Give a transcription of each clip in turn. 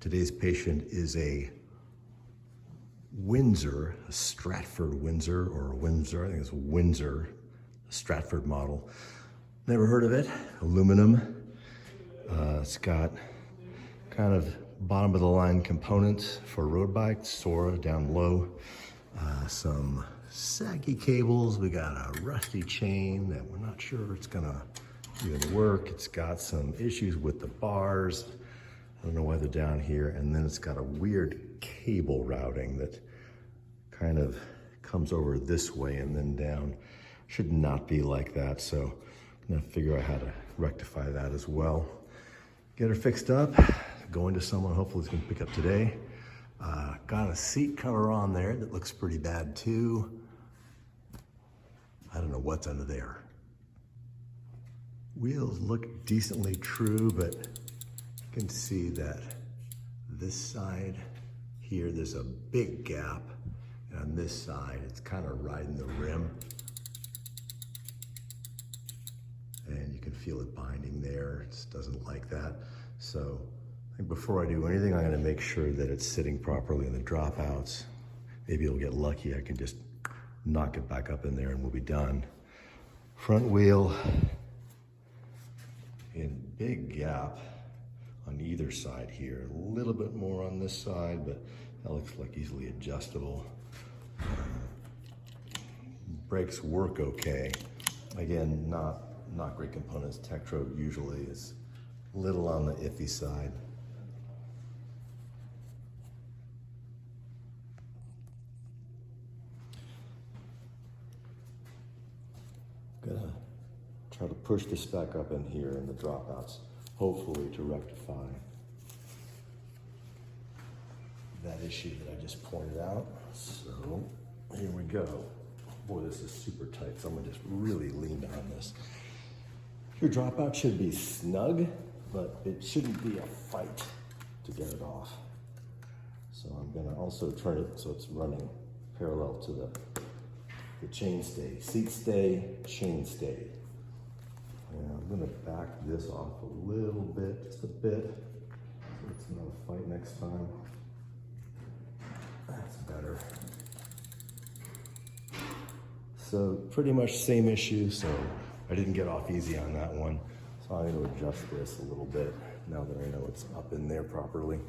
Today's patient is a Windsor, a Stratford Windsor, or a Windsor, I think it's a Windsor, a Stratford model. Never heard of it, aluminum. It's got kind of bottom of the line components for road bikes, Sora down low, some saggy cables. We got a rusty chain that we're not sure it's gonna even work. It's got some issues with the bars. I don't know why they're down here. And then it's got a weird cable routing that kind of comes over this way and then down. Should not be like that. So I'm gonna figure out how to rectify that as well. Get her fixed up, going to someone hopefully it's gonna pick up today. Got a seat cover on there that looks pretty bad too. I don't know what's under there. Wheels look decently true, but you can see that this side here, there's a big gap. And on this side, it's kind of riding the rim. And you can feel it binding there. It just doesn't like that. So I think before I do anything, I'm gonna make sure that it's sitting properly in the dropouts. Maybe it'll get lucky. I can just knock it back up in there and we'll be done. Front wheel, in big gap on either side here. A little bit more on this side, but that looks like easily adjustable. Brakes work okay. Again, not great components. Tektro usually is a little on the iffy side. Gonna try to push this back up in here in the dropouts, hopefully to rectify that issue that I just pointed out. So here we go. Boy, this is super tight. Someone just really leaned on this. Your dropout should be snug, but it shouldn't be a fight to get it off. So I'm gonna also turn it so it's running parallel to the chain stay. Seat stay, chain stay. And I'm gonna back this off a little bit, just a bit, so it's not a fight next time. That's better. So pretty much same issue, so I didn't get off easy on that one. So I'm gonna adjust this a little bit now that I know it's up in there properly.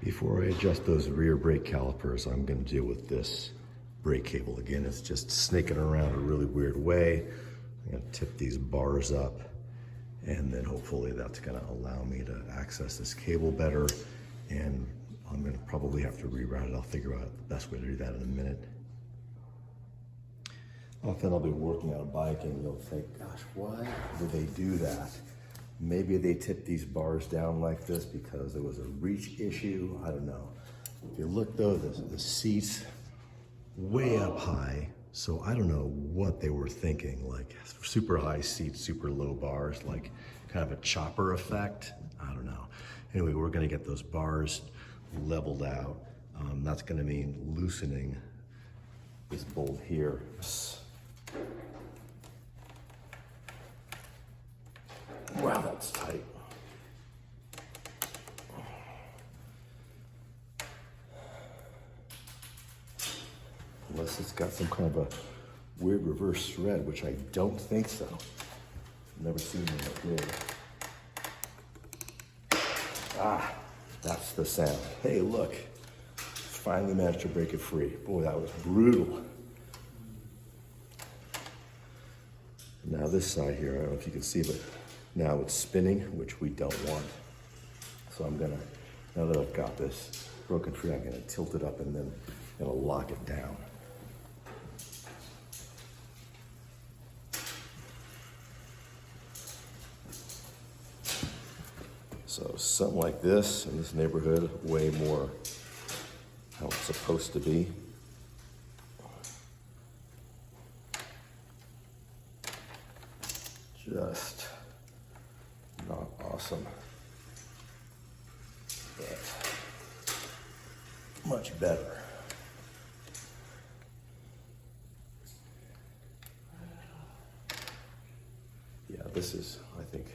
Before I adjust those rear brake calipers, I'm gonna deal with this brake cable. Again, it's just snaking around a really weird way. I'm gonna tip these bars up, and then hopefully that's gonna allow me to access this cable better. And I'm gonna probably have to reroute it. I'll figure out the best way to do that in a minute. Often I'll be working on a bike and you'll think, gosh, why do they do that? Maybe they tip these bars down like this because there was a reach issue. I don't know. If you look though, the seats way up high. So I don't know what they were thinking, like super high seats, super low bars, like kind of a chopper effect. I don't know. Anyway, we're gonna get those bars leveled out. That's gonna mean loosening this bolt here. Wow, that's tight. Unless it's got some kind of a weird reverse thread, which I don't think so. Never seen one that weird. Ah, that's the sound. Hey, look, finally managed to break it free. Boy, that was brutal. Now this side here, I don't know if you can see, but now it's spinning, which we don't want. So I'm gonna, now that I've got this broken free, I'm gonna tilt it up and then I'm gonna lock it down. So something like this in this neighborhood, way more how it's supposed to be. Just not awesome, but much better. Yeah, this is, I think,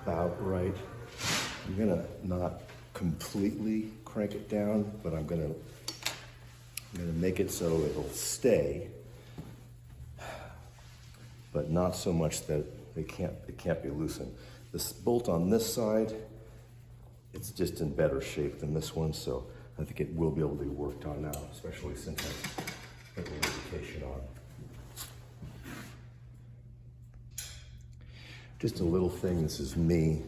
about right. I'm gonna not completely crank it down, but I'm gonna make it so it'll stay, but not so much that it can't be loosened. This bolt on this side, it's just in better shape than this one, so I think it will be able to be worked on now, especially since I put the lubrication on. Just a little thing, this is me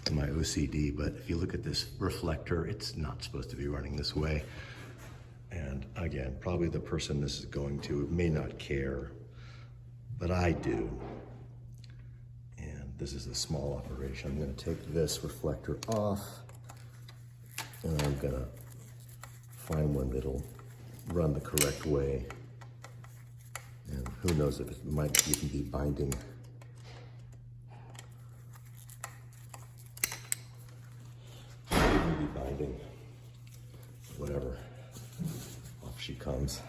and my OCD, but if you look at this reflector, it's not supposed to be running this way. And again, probably the person this is going to may not care, but I do. And this is a small operation. I'm gonna take this reflector off, and I'm gonna find one that'll run the correct way. And who knows if it might even be binding. Whatever, off she comes.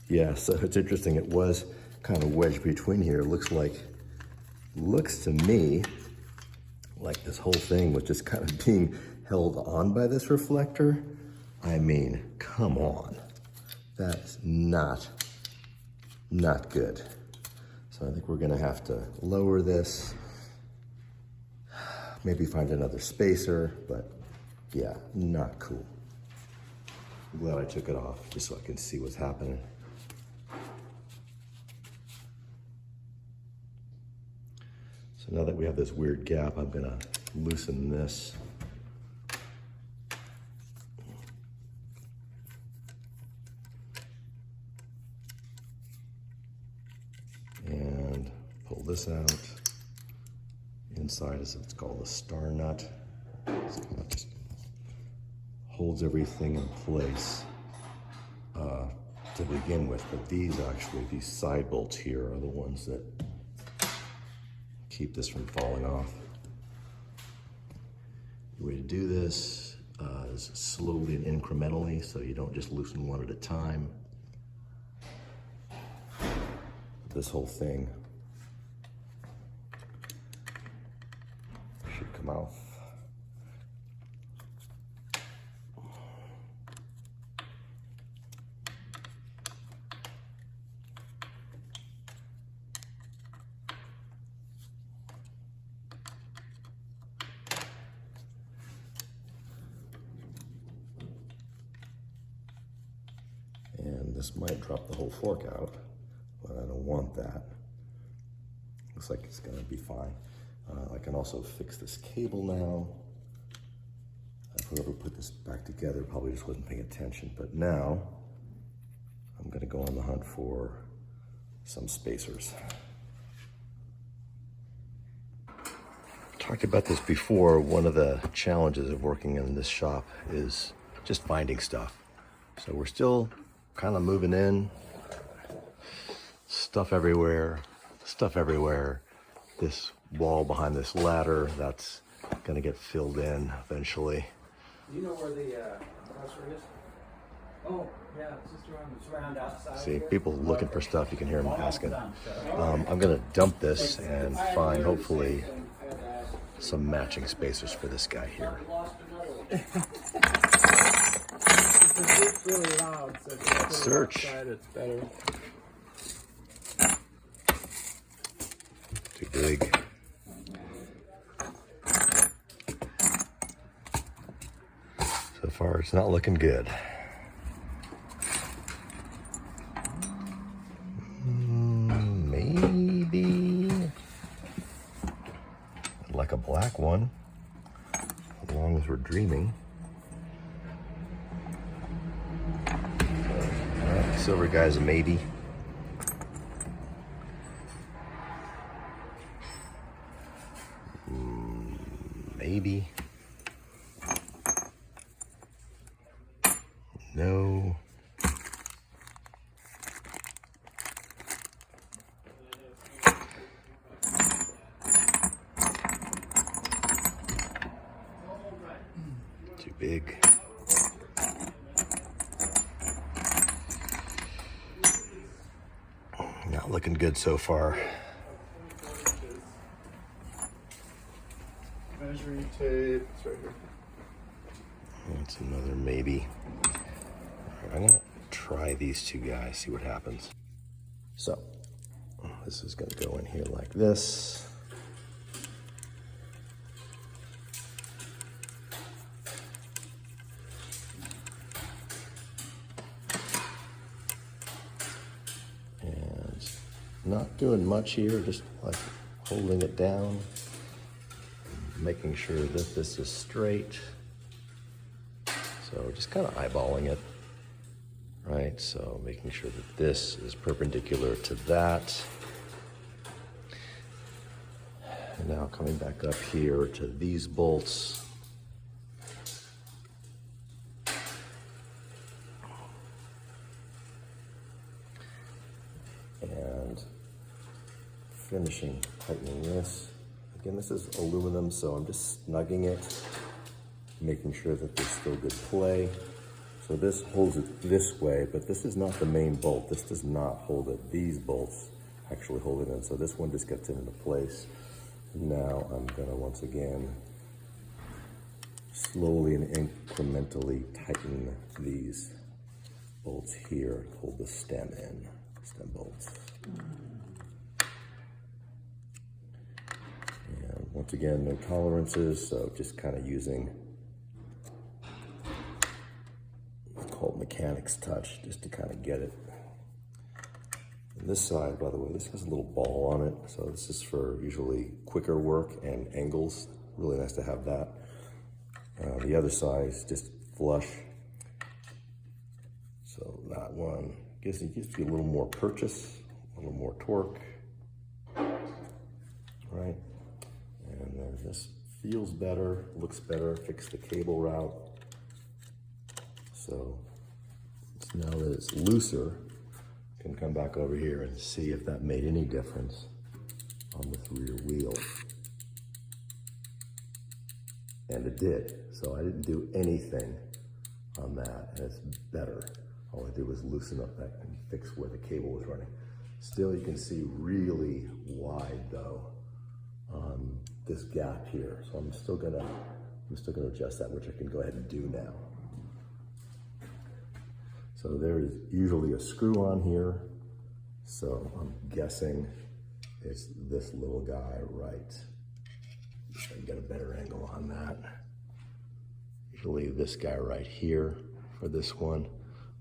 Yeah, so it's interesting. It was kind of wedged between here. Looks to me like this whole thing was just kind of being held on by this reflector. I mean, come on. That's not good. So I think we're gonna have to lower this, maybe find another spacer, but yeah, not cool. I'm glad I took it off just so I can see what's happening. So now that we have this weird gap, I'm gonna loosen this. And pull this out. Inside is what's called a star nut. So it kind of just holds everything in place to begin with, but these side bolts here are the ones that keep this from falling off. The way to do this is slowly and incrementally, so you don't just loosen one at a time. This whole thing should come out. And this might drop the whole fork out, but I don't want that. Looks like it's gonna be fine. I can also fix this cable now. Whoever put this back together probably just wasn't paying attention, but now I'm gonna go on the hunt for some spacers. Talked about this before. One of the challenges of working in this shop is just finding stuff. So we're still kind of moving in. Stuff everywhere. This wall behind this ladder, that's gonna get filled in eventually. Do you know where the grocery is? Oh, yeah, it's just around outside. See, people looking for stuff, you can hear them asking. I'm gonna dump this and find, hopefully, some matching spacers for this guy here. It's really loud, so if Let's search. outside, it's better. Too big. So far, it's not looking good. Maybe I'd like a black one, as long as we're dreaming. Silver guy's a maybe. Maybe. No. big. Not looking good so far. Measuring tape, it's right here. That's another maybe. I'm gonna try these two guys, see what happens. So, this is gonna go in here like this. And not doing much here, just like holding it down, making sure that this is straight. So just kind of eyeballing it, right? So making sure that this is perpendicular to that. And now coming back up here to these bolts. And finishing tightening this. Again, this is aluminum, so I'm just snugging it, making sure that there's still good play. So this holds it this way, but this is not the main bolt. This does not hold it. These bolts actually hold it in. So this one just gets it into place. Now I'm gonna once again slowly and incrementally tighten these bolts here, hold the stem in, stem bolts. And once again, no tolerances, so just kind of using what's called mechanics touch, just to kind of get it. And this side, by the way, this has a little ball on it, so this is for usually quicker work and angles. Really nice to have that. The other side is just flush. So that one gives you a little more purchase, a little more torque, right? And then this feels better, looks better, fix the cable route. So now that it's looser, I can come back over here and see if that made any difference on this rear wheel. And it did. So I didn't do anything on that, and it's better. All I did was loosen up that and fix where the cable was running. Still, you can see really wide though on this gap here. So I'm still gonna adjust that, which I can go ahead and do now. So there is usually a screw on here. So I'm guessing it's this little guy right. I can get a better angle on that. Usually this guy right here for this one.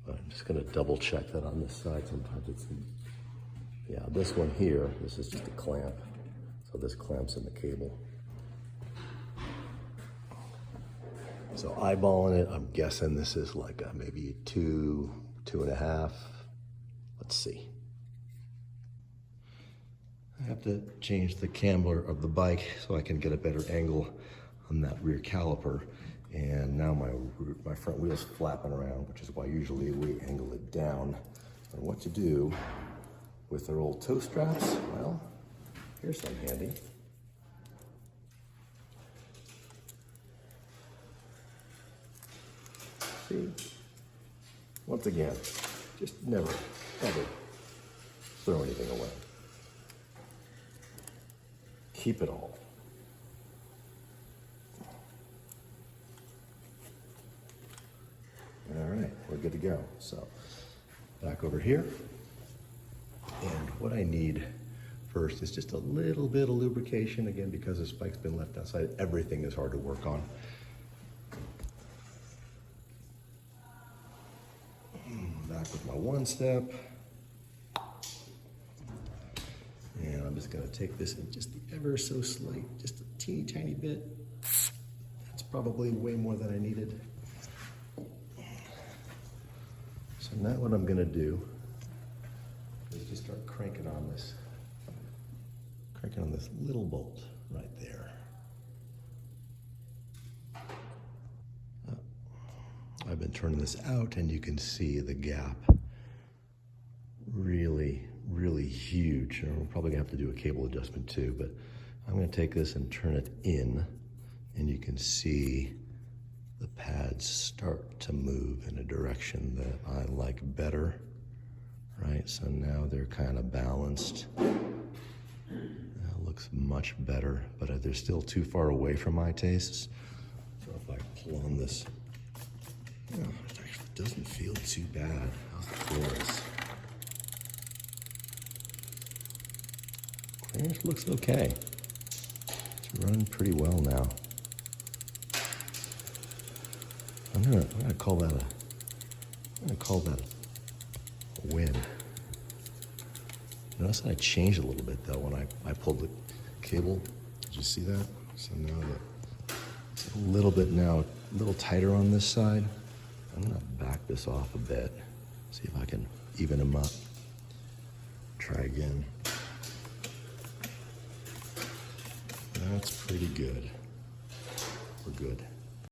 But I'm just gonna double check that on this side. Sometimes it's, yeah, this one here, this is just a clamp. So this clamps in the cable. So eyeballing it, I'm guessing this is like a maybe 2.5. Let's see. I have to change the camber of the bike so I can get a better angle on that rear caliper. And now my front wheel's flapping around, which is why usually we angle it down. And what to do with our old toe straps? Well, here's some handy. See, once again, just never, ever throw anything away. Keep it all. All right, we're good to go. So back over here. And what I need first is just a little bit of lubrication. Again, because this bike's been left outside, everything is hard to work on. Back with my one step. And I'm just gonna take this in just the ever so slight, just a teeny tiny bit. That's probably way more than I needed. So now what I'm gonna do is just start cranking on this little bolt right there. I've been turning this out and you can see the gap. Really, really huge. And we're probably gonna have to do a cable adjustment too, but I'm gonna take this and turn it in and you can see the pads start to move in a direction that I like better, right? So now they're kind of balanced. That looks much better, but they're still too far away from my tastes. So if I pull on this, it actually doesn't feel too bad. How's the chorus? Clearance looks okay. It's running pretty well now. I'm gonna call that a win. Notice that I changed a little bit though when I pulled the cable. Did you see that? So now that it's a little bit now, a little tighter on this side. I'm gonna back this off a bit. See if I can even them up. Try again. That's pretty good. We're good.